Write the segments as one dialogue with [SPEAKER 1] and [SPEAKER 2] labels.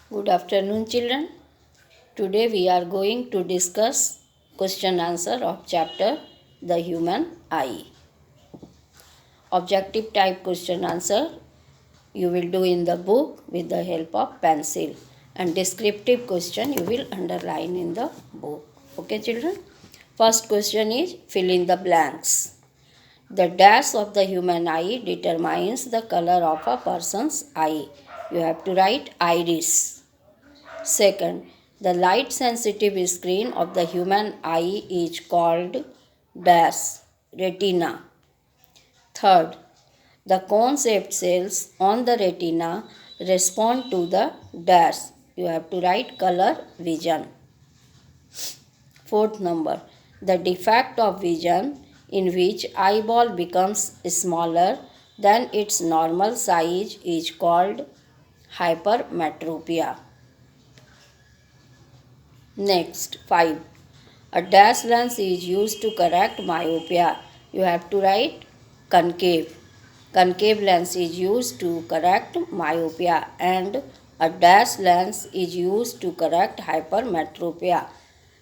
[SPEAKER 1] Good afternoon, children. Today we are going to discuss question answer of chapter The Human Eye. Objective type question answer you will do in the book with the help of pencil, and descriptive question you will underline in the book. Okay, children? First question is fill in the blanks. The dash of the human eye determines the color of a person's eye. You have to write iris. Second, the light sensitive screen of the human eye is called dash, retina. Third, the cone shaped cells on the retina respond to the dash. You have to write color vision. Fourth number, the defect of vision in which eyeball becomes smaller than its normal size is called hypermetropia. Next, 5. A dash lens is used to correct myopia. You have to write concave. Concave lens is used to correct myopia, and a dash lens is used to correct hypermetropia.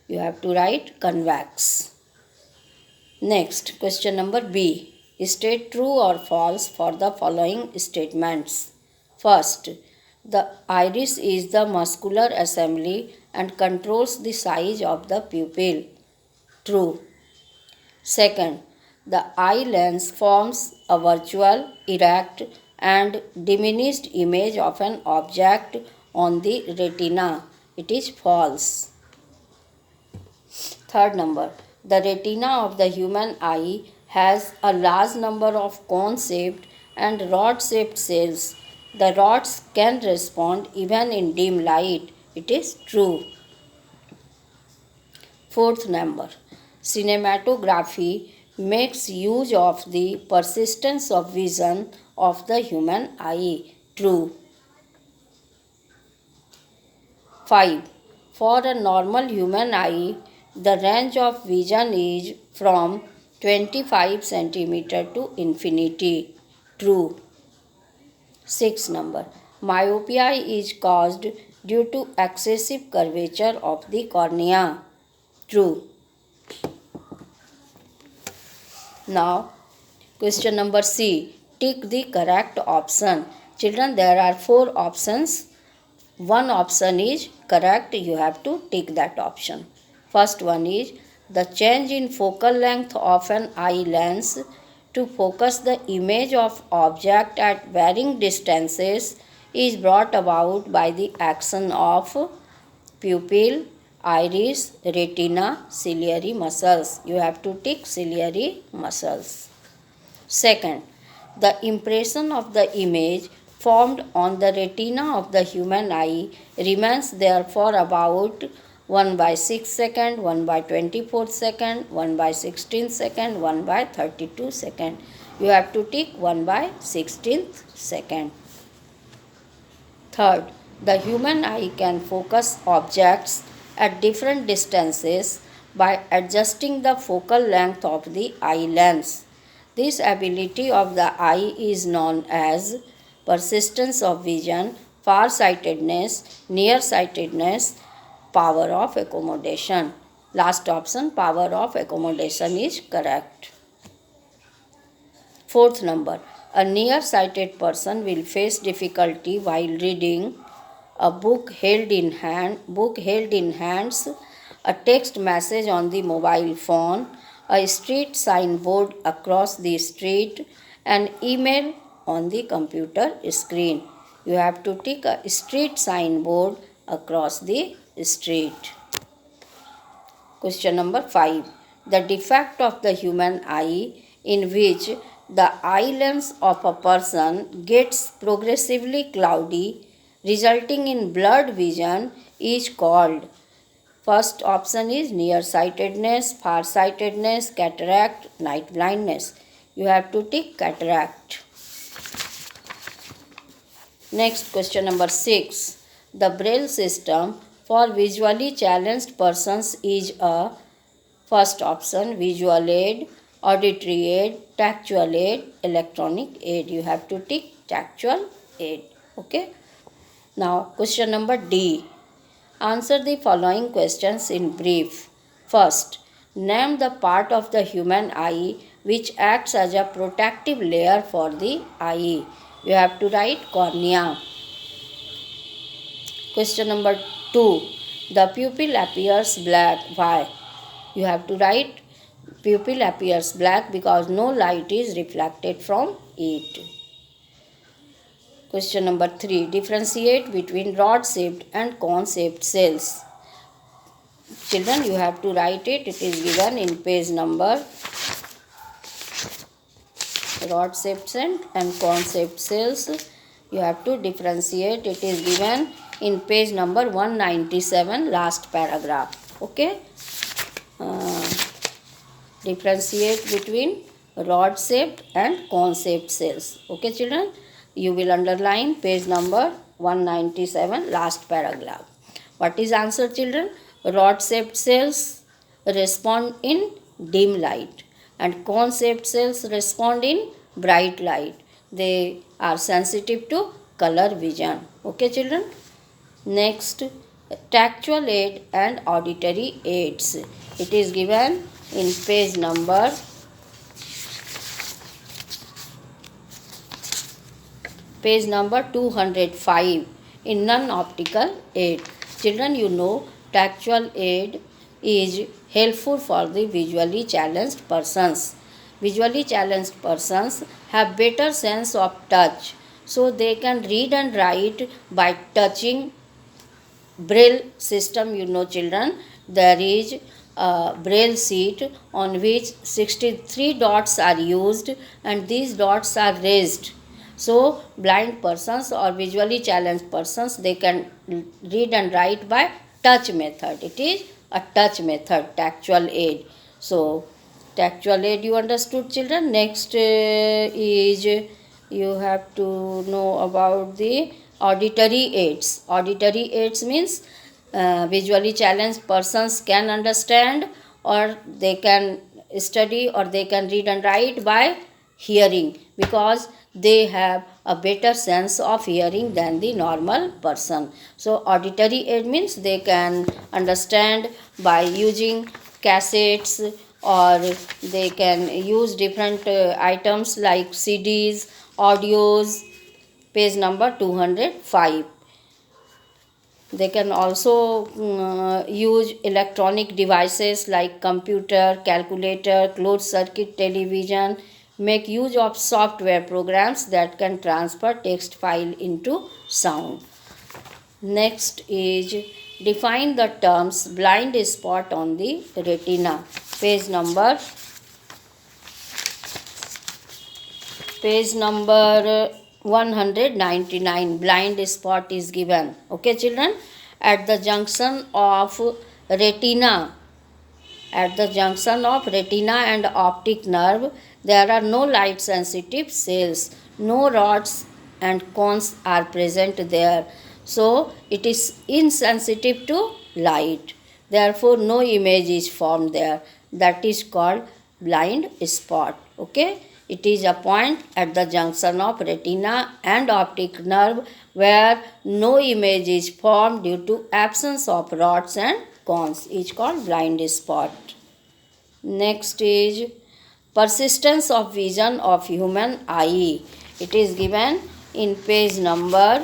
[SPEAKER 1] You have to write convex. Next, question number B. State true or false for the following statements. First, the iris is the muscular assembly and controls the size of the pupil. True. Second, the eye lens forms a virtual, erect, and diminished image of an object on the retina. It is false. Third number, the retina of the human eye has a large number of cone-shaped and rod-shaped cells. The rods can respond even in dim light. It is true. Fourth number, cinematography makes use of the persistence of vision of the human eye. True. 5. For a normal human eye, the range of vision is from 25 cm to infinity. True. 6 number. Myopia is caused due to excessive curvature of the cornea. True. Now, question number C. Tick the correct option. Children, there are 4 options. One option is correct. You have to tick that option. First one is the change in focal length of an eye lens to focus the image of object at varying distances is brought about by the action of pupil, iris, retina, ciliary muscles. You have to tick ciliary muscles. Second, the impression of the image formed on the retina of the human eye remains there for about 1 by 6 second, 1 by 24 second, 1 by 16 second, 1 by 32 second. You have to tick 1 by 16th second. Third, the human eye can focus objects at different distances by adjusting the focal length of the eye lens. This ability of the eye is known as persistence of vision, farsightedness, nearsightedness, power of accommodation. Last option, power of accommodation, is correct. Fourth number, a nearsighted person will face difficulty while reading a book held in hands, a text message on the mobile phone, a street signboard across the street, an email on the computer screen. You have to tick a street signboard across the street. Question number 5. The defect of the human eye in which the eye lens of a person gets progressively cloudy, resulting in blurred vision, is called. First option is nearsightedness, farsightedness, cataract, night blindness. You have to tick cataract. Next, question number 6. The Braille system for visually challenged persons is a first option visual aid, auditory aid, tactual aid, electronic aid. You have to tick tactual aid. Okay. Now, question number D. Answer the following questions in brief. First, name the part of the human eye which acts as a protective layer for the eye. You have to write cornea. Question number 2. The pupil appears black. Why? You have to write pupil appears black because no light is reflected from it. Question number 3. Differentiate between rod-shaped and cone-shaped cells. Children, you have to write it. It is given in page number rod-shaped and cone-shaped cells. You have to differentiate. It is given in page number 197, last paragraph. Okay. Differentiate between rod-shaped and cone-shaped cells. Okay, children. You will underline page number 197, last paragraph. What is answer, children? Rod-shaped cells respond in dim light and cone-shaped cells respond in bright light. They are sensitive to color vision. Okay, children. Next, tactual aid and auditory aids. It is given in page number 205 in non-optical aid. Children, you know tactual aid is helpful for the visually challenged persons. Visually challenged persons have better sense of touch, so they can read and write by touching. Braille system, you know, children, there is a braille sheet on which 63 dots are used and these dots are raised. So blind persons or visually challenged persons, they can read and write by touch method. It is a touch method, tactual aid. So tactual aid you understood, children. Next is you have to know about the auditory aids. Auditory aids means visually challenged persons can understand or they can study or they can read and write by hearing because they have a better sense of hearing than the normal person. So auditory aid means they can understand by using cassettes or they can use different items like CDs, audios, page number 205. They can also use electronic devices like computer, calculator, closed circuit television, make use of software programs that can transfer text file into sound. Next is define the terms blind spot on the retina. Page number 199, blind spot is given. Okay, children, at the junction of retina and optic nerve, there are no light sensitive cells. No rods and cones are present there. So it is insensitive to light. Therefore, no image is formed there. That is called blind spot. Okay. It is a point at the junction of retina and optic nerve where no image is formed due to absence of rods and cones. It is called blind spot. Next is persistence of vision of human eye. It is given in page number,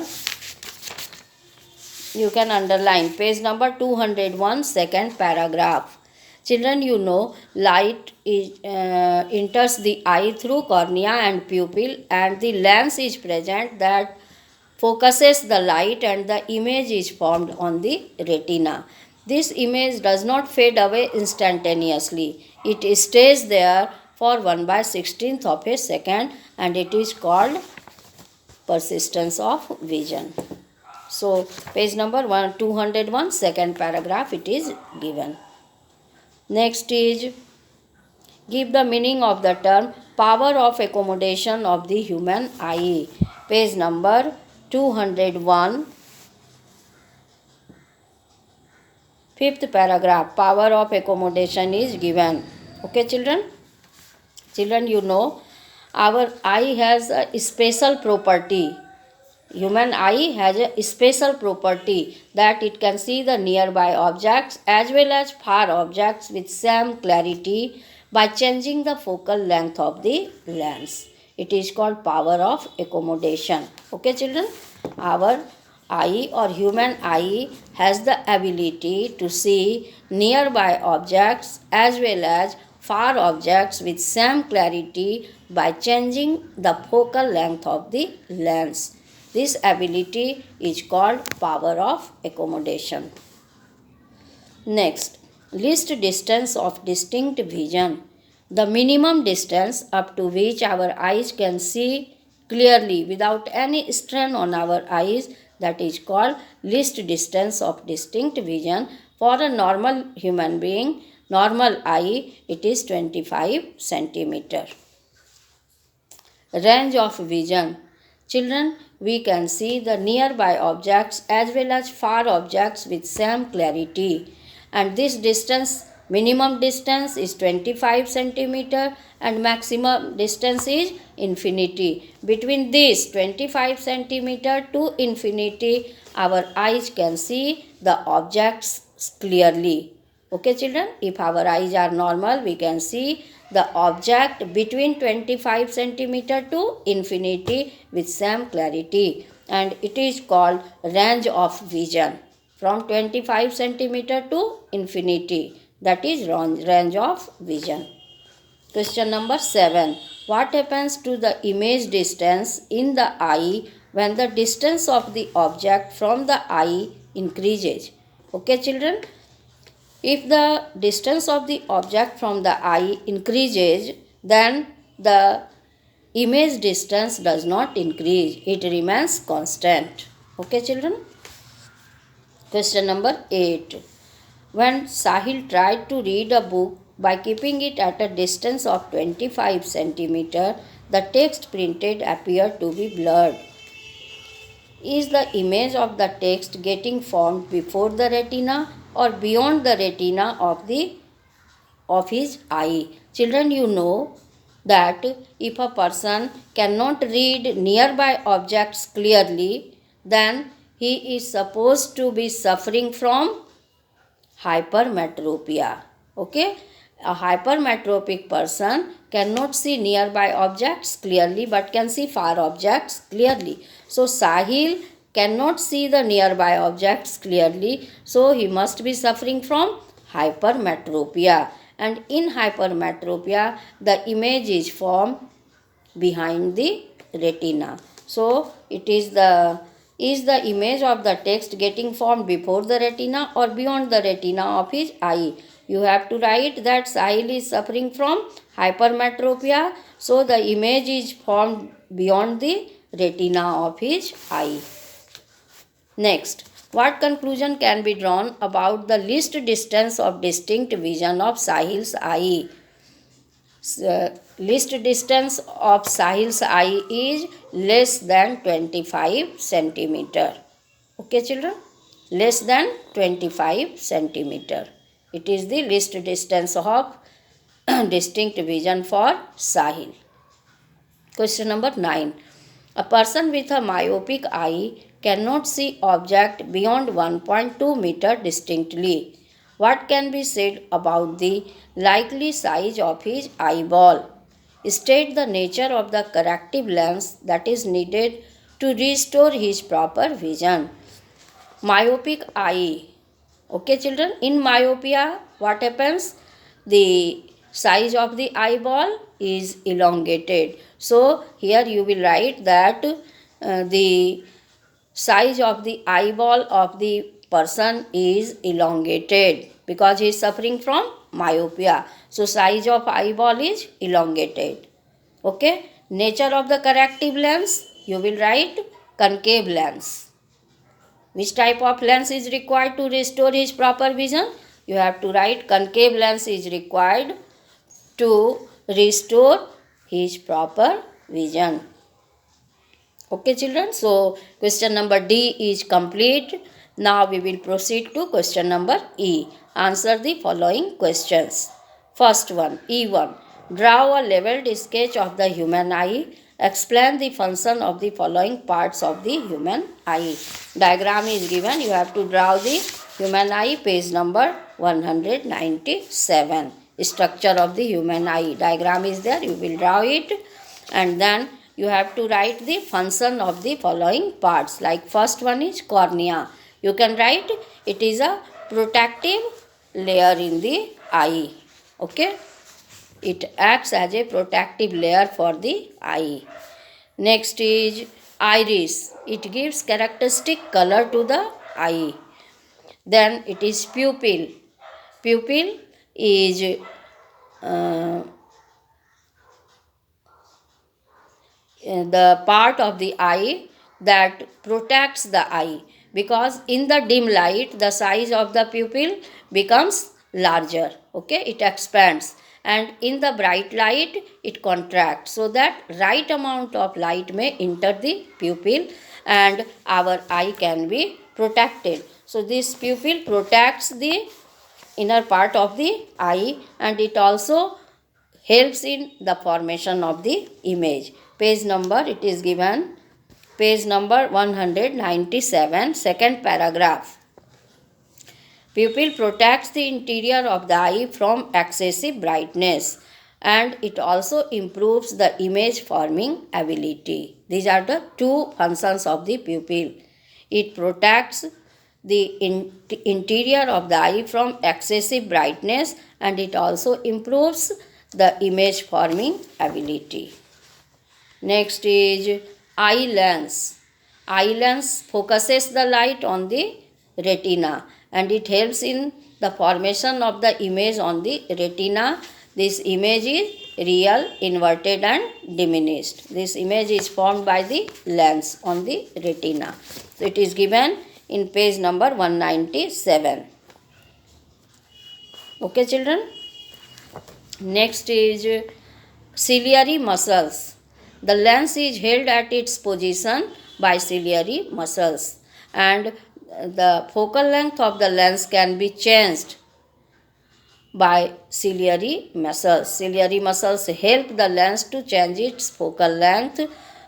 [SPEAKER 1] you can underline page number 201, second paragraph. Children, you know light enters the eye through cornea and pupil and the lens is present that focuses the light and the image is formed on the retina. This image does not fade away instantaneously. It stays there for 1/16th of a second and it is called persistence of vision. So page number 201, second paragraph, it is given. Next is give the meaning of the term power of accommodation of the human eye. Page number 201, fifth paragraph, power of accommodation is given. Okay, children? Children, you know our eye has a special property. Human eye has a special property that it can see the nearby objects as well as far objects with same clarity by changing the focal length of the lens. It is called power of accommodation. Okay, children? Our eye or human eye has the ability to see nearby objects as well as far objects with same clarity by changing the focal length of the lens. This ability is called power of accommodation. Next, least distance of distinct vision. The minimum distance up to which our eyes can see clearly without any strain on our eyes, that is called least distance of distinct vision. For a normal human being, normal eye, it is 25 centimeter. Range of vision. Children, we can see the nearby objects as well as far objects with same clarity. And this distance, minimum distance is 25 centimeter and maximum distance is infinity. Between this 25 centimeter to infinity, our eyes can see the objects clearly. Okay, children, if our eyes are normal, we can see the object between 25 centimeter to infinity with same clarity, and it is called range of vision from 25 centimeter to infinity, that is range of vision. Question number 7. What happens to the image distance in the eye when the distance of the object from the eye increases? Okay, children, if the distance of the object from the eye increases, then the image distance does not increase. It remains constant. Okay, children? Question number 8. When Sahil tried to read a book by keeping it at a distance of 25 centimeter, the text printed appeared to be blurred. Is the image of the text getting formed before the retina or beyond the retina of his eye? Children, you know that if a person cannot read nearby objects clearly, then he is supposed to be suffering from hypermetropia. Okay, a hypermetropic person cannot see nearby objects clearly but can see far objects clearly. So Sahil cannot see the nearby objects clearly, so he must be suffering from hypermetropia, and in hypermetropia the image is formed behind the retina. So it is the image of the text getting formed before the retina or beyond the retina of his eye? You have to write that Sahil is suffering from hypermetropia, so the image is formed beyond the retina of his eye. Next, what conclusion can be drawn about the least distance of distinct vision of Sahil's eye? Least distance of Sahil's eye is less than 25 centimeter. Okay, children? Less than 25 centimeter. It is the least distance of distinct vision for Sahil. Question number 9. A person with a myopic eye cannot see object beyond 1.2 meter distinctly. What can be said about the likely size of his eyeball? State the nature of the corrective lens that is needed to restore his proper vision. Myopic eye. Okay, children, in myopia, what happens? The size of the eyeball is elongated. So, here you will write that the size of the eyeball of the person is elongated because he is suffering from myopia. So, size of eyeball is elongated. Okay. Nature of the corrective lens, you will write concave lens. Which type of lens is required to restore his proper vision? You have to write concave lens is required to restore his proper vision. Okay, children. So, question number D is complete. Now, we will proceed to question number E. Answer the following questions. First one, E1. Draw a leveled sketch of the human eye Explain the function of the following parts of the human eye. Diagram is given. You have to draw the human eye, page number 197. Structure of the human eye. Diagram is there. You will draw it, and then you have to write the function of the following parts. Like first one is cornea. You can write it is a protective layer in the eye. Okay. It acts as a protective layer for the eye. Next is iris. It gives characteristic color to the eye. Then it is pupil. Pupil is the part of the eye that protects the eye, because in the dim light the size of the pupil becomes larger. Okay, it expands, and in the bright light it contracts, so that right amount of light may enter the pupil and our eye can be protected. So this pupil protects the inner part of the eye, and it also helps in the formation of the image. Page number it is given, page number 197, second paragraph. Pupil protects the interior of the eye from excessive brightness, and it also improves the image forming ability. These are the two functions of the pupil. It protects the interior of the eye from excessive brightness, and it also improves the image forming ability. Next is eye lens. Eye lens focuses the light on the retina, and it helps in the formation of the image on the retina. This image is real, inverted and diminished. This image is formed by the lens on the retina. So it is given in page number 197. Okay children. Next is ciliary muscles. The lens is held at its position by ciliary muscles, and the focal length of the lens can be changed by ciliary muscles. Ciliary muscles help the lens to change its focal length,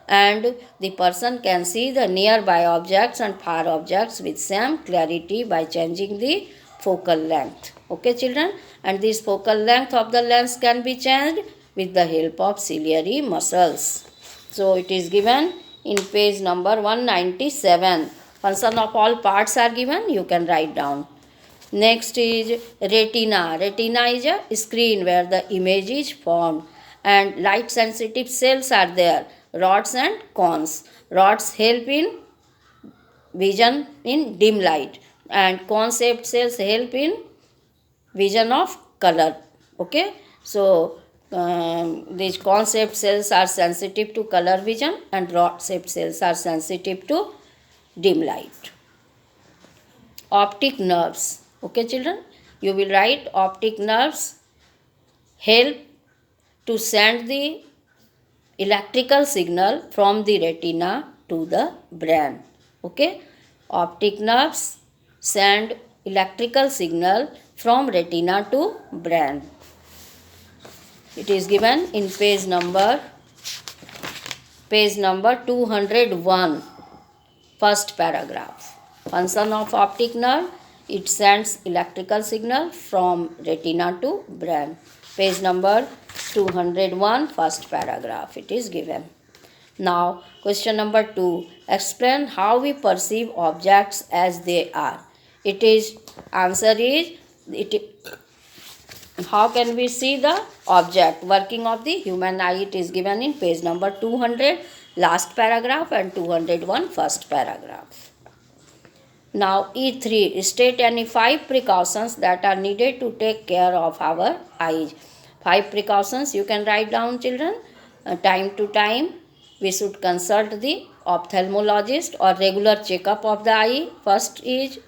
[SPEAKER 1] and the person can see the nearby objects and far objects with same clarity by changing the focal length. Okay children, and this focal length of the lens can be changed with the help of ciliary muscles. So it is given in page number 197. Function of all parts are given. You can write down. Next is retina. Retina is a screen where the image is formed, and light sensitive cells are there, rods and cones. Rods help in vision in dim light, and cone-shaped cells help in vision of color. Okay, so these cone-shaped cells are sensitive to color vision, and rod-shaped cells are sensitive to dim light. Optic nerves. Okay children, you will write optic nerves help to send the electrical signal from the retina to the brain. Okay, optic nerves send electrical signal from retina to brain. It is given in page number 201, first paragraph. Function of optic nerve: it sends electrical signal from retina to brain. Page number 201, first paragraph. It is given. Now, question number 2. Explain how we perceive objects as they are. Answer is, how can we see the object? Working of the human eye. It is given in page number 200, last paragraph, and 201, first paragraph. Now, E3. State any 5 precautions that are needed to take care of our eyes. 5 precautions you can write down children. Time to time we should consult the ophthalmologist or regular checkup of the eye. First is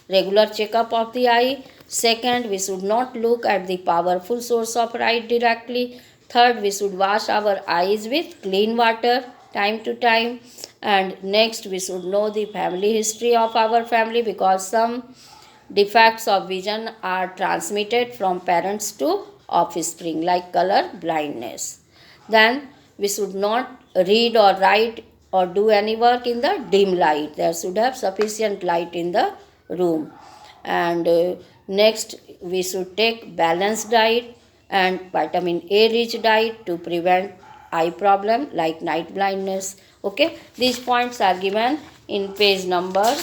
[SPEAKER 1] regular checkup of the eye. Second, we should not look at the powerful source of light directly. Third, we should wash our eyes with clean water time to time. And next, we should know the family history of our family, because some defects of vision are transmitted from parents to offspring, like color blindness. Then we should not read or write or do any work in the dim light. There should have sufficient light in the room. And next, we should take balanced diet and vitamin A rich diet to prevent eye problem like night blindness. Okay, these points are given in page number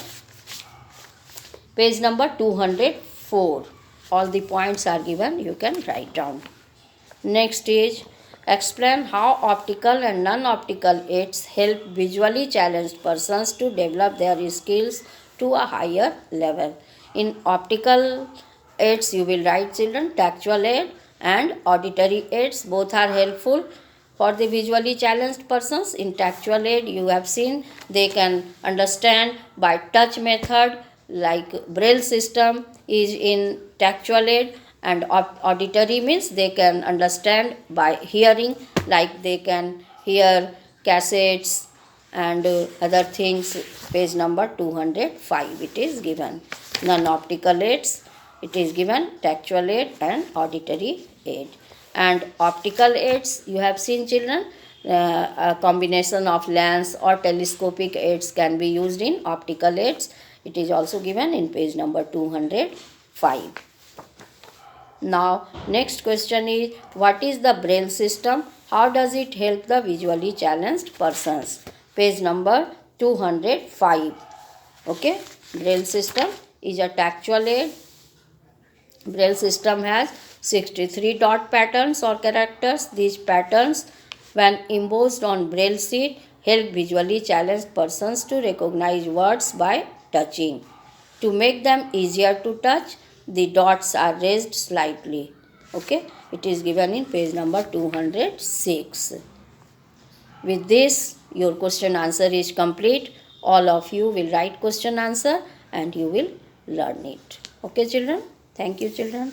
[SPEAKER 1] 204. All the points are given, you can write down. Next is explain how optical and non-optical aids help visually challenged persons to develop their skills to a higher level. In optical aids, you will write, children, tactual aid and auditory aids. Both are helpful for the visually challenged persons. In tactual aid, you have seen they can understand by touch method, like braille system is in tactual aid, and auditory means they can understand by hearing, like they can hear cassettes and other things. Page number 205 it is given. Non-optical aids, it is given tactual aid and auditory aid. And optical aids, you have seen, children, a combination of lens or telescopic aids can be used in optical aids. It is also given in page number 205. Now, next question is, what is the braille system? How does it help the visually challenged persons? Page number 205. Okay, braille system is a tactual aid. Braille system has 63 dot patterns or characters. These patterns, when embossed on braille sheet, help visually challenged persons to recognize words by touching. To make them easier to touch, the dots are raised slightly. Okay, it is given in page number 206. With this, your question answer is complete. All of you will write question answer and you will learn it. Okay, children? Thank you, children.